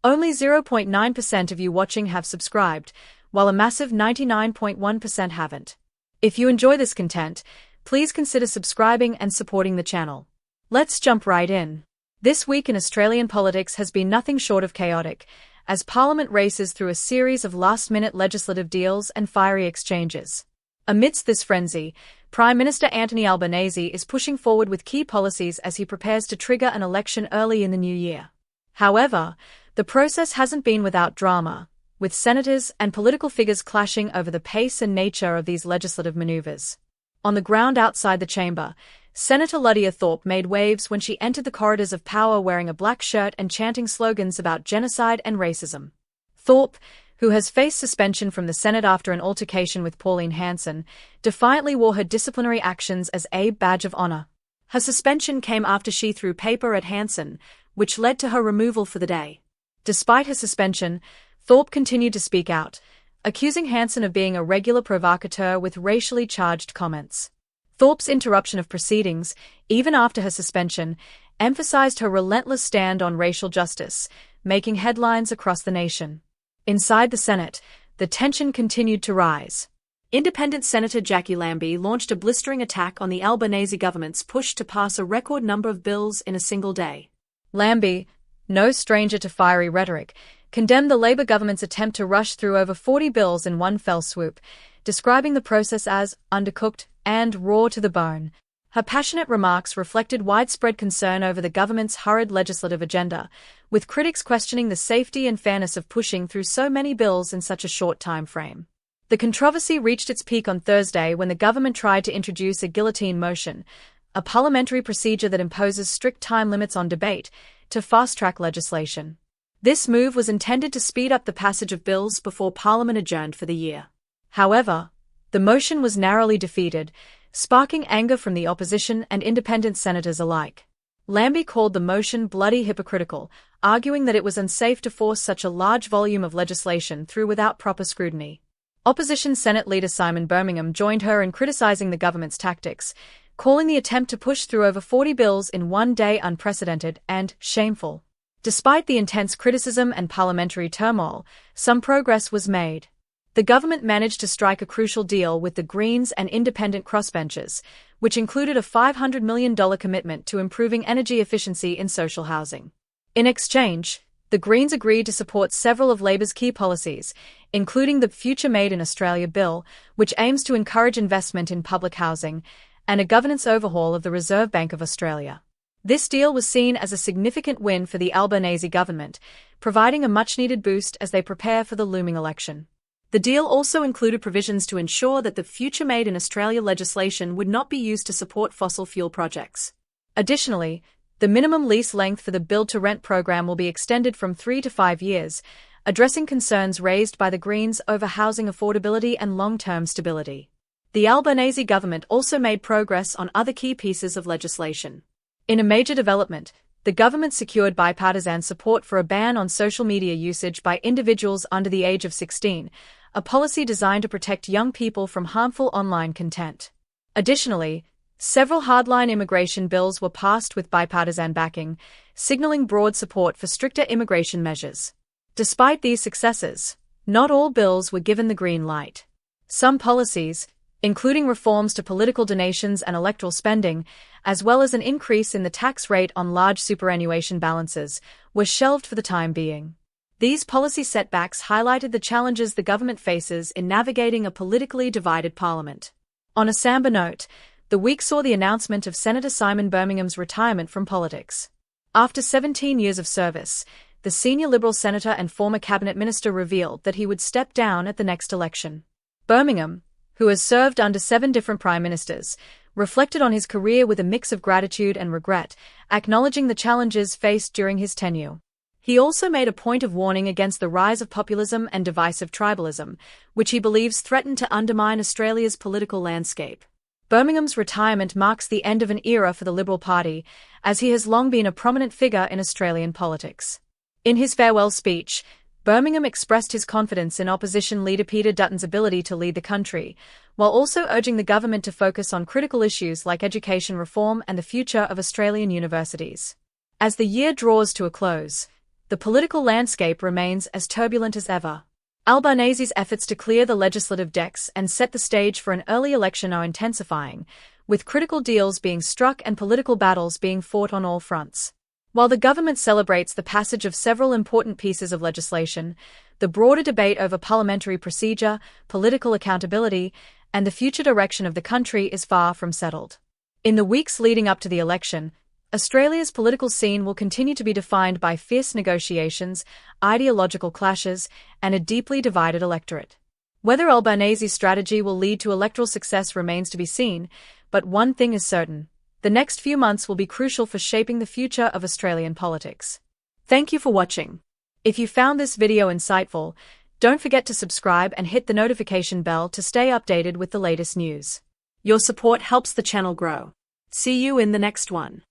Only 0.9% of you watching have subscribed, while a massive 99.1% haven't. If you enjoy this content, please consider subscribing and supporting the channel. Let's jump right in. This week in Australian politics has been nothing short of chaotic, as Parliament races through a series of last-minute legislative deals and fiery exchanges. Amidst this frenzy, Prime Minister Anthony Albanese is pushing forward with key policies as he prepares to trigger an election early in the new year. However, the process hasn't been without drama, with senators and political figures clashing over the pace and nature of these legislative maneuvers. On the ground outside the chamber, Senator Lydia Thorpe made waves when she entered the corridors of power wearing a black shirt and chanting slogans about genocide and racism. Thorpe, who has faced suspension from the Senate after an altercation with Pauline Hanson, defiantly wore her disciplinary actions as a badge of honor. Her suspension came after she threw paper at Hanson, which led to her removal for the day. Despite her suspension, Thorpe continued to speak out, accusing Hanson of being a regular provocateur with racially charged comments. Thorpe's interruption of proceedings, even after her suspension, emphasized her relentless stand on racial justice, making headlines across the nation. Inside the Senate, the tension continued to rise. Independent Senator Jackie Lambie launched a blistering attack on the Albanese government's push to pass a record number of bills in a single day. Lambie, no stranger to fiery rhetoric, condemned the Labor government's attempt to rush through over 40 bills in one fell swoop, describing the process as undercooked and raw to the bone. Her passionate remarks reflected widespread concern over the government's hurried legislative agenda, with critics questioning the safety and fairness of pushing through so many bills in such a short time frame. The controversy reached its peak on Thursday when the government tried to introduce a guillotine motion, a parliamentary procedure that imposes strict time limits on debate, to fast-track legislation. This move was intended to speed up the passage of bills before Parliament adjourned for the year. However, the motion was narrowly defeated, sparking anger from the opposition and independent senators alike. Lambie called the motion bloody hypocritical, arguing that it was unsafe to force such a large volume of legislation through without proper scrutiny. Opposition Senate leader Simon Birmingham joined her in criticizing the government's tactics, calling the attempt to push through over 40 bills in one day unprecedented and shameful. Despite the intense criticism and parliamentary turmoil, some progress was made. The government managed to strike a crucial deal with the Greens and independent crossbenchers, which included a $500 million commitment to improving energy efficiency in social housing. In exchange, the Greens agreed to support several of Labor's key policies, including the Future Made in Australia bill, which aims to encourage investment in public housing, and a governance overhaul of the Reserve Bank of Australia. This deal was seen as a significant win for the Albanese government, providing a much-needed boost as they prepare for the looming election. The deal also included provisions to ensure that the Future Made in Australia legislation would not be used to support fossil fuel projects. Additionally, the minimum lease length for the build-to-rent program will be extended from 3 to 5 years, addressing concerns raised by the Greens over housing affordability and long-term stability. The Albanese government also made progress on other key pieces of legislation. In a major development, the government secured bipartisan support for a ban on social media usage by individuals under the age of 16, a policy designed to protect young people from harmful online content. Additionally, several hardline immigration bills were passed with bipartisan backing, signaling broad support for stricter immigration measures. Despite these successes, not all bills were given the green light. Some policies, including reforms to political donations and electoral spending, as well as an increase in the tax rate on large superannuation balances, were shelved for the time being. These policy setbacks highlighted the challenges the government faces in navigating a politically divided parliament. On a somber note, the week saw the announcement of Senator Simon Birmingham's retirement from politics. After 17 years of service, the senior Liberal senator and former cabinet minister revealed that he would step down at the next election. Birmingham, who has served under 7 different prime ministers, reflected on his career with a mix of gratitude and regret, acknowledging the challenges faced during his tenure. He also made a point of warning against the rise of populism and divisive tribalism, which he believes threaten to undermine Australia's political landscape. Birmingham's retirement marks the end of an era for the Liberal Party, as he has long been a prominent figure in Australian politics. In his farewell speech, Birmingham expressed his confidence in opposition leader Peter Dutton's ability to lead the country, while also urging the government to focus on critical issues like education reform and the future of Australian universities. As the year draws to a close, the political landscape remains as turbulent as ever. Albanese's efforts to clear the legislative decks and set the stage for an early election are intensifying, with critical deals being struck and political battles being fought on all fronts. While the government celebrates the passage of several important pieces of legislation, the broader debate over parliamentary procedure, political accountability, and the future direction of the country is far from settled. In the weeks leading up to the election, Australia's political scene will continue to be defined by fierce negotiations, ideological clashes, and a deeply divided electorate. Whether Albanese's strategy will lead to electoral success remains to be seen, but one thing is certain: the next few months will be crucial for shaping the future of Australian politics. Thank you for watching. If you found this video insightful, don't forget to subscribe and hit the notification bell to stay updated with the latest news. Your support helps the channel grow. See you in the next one.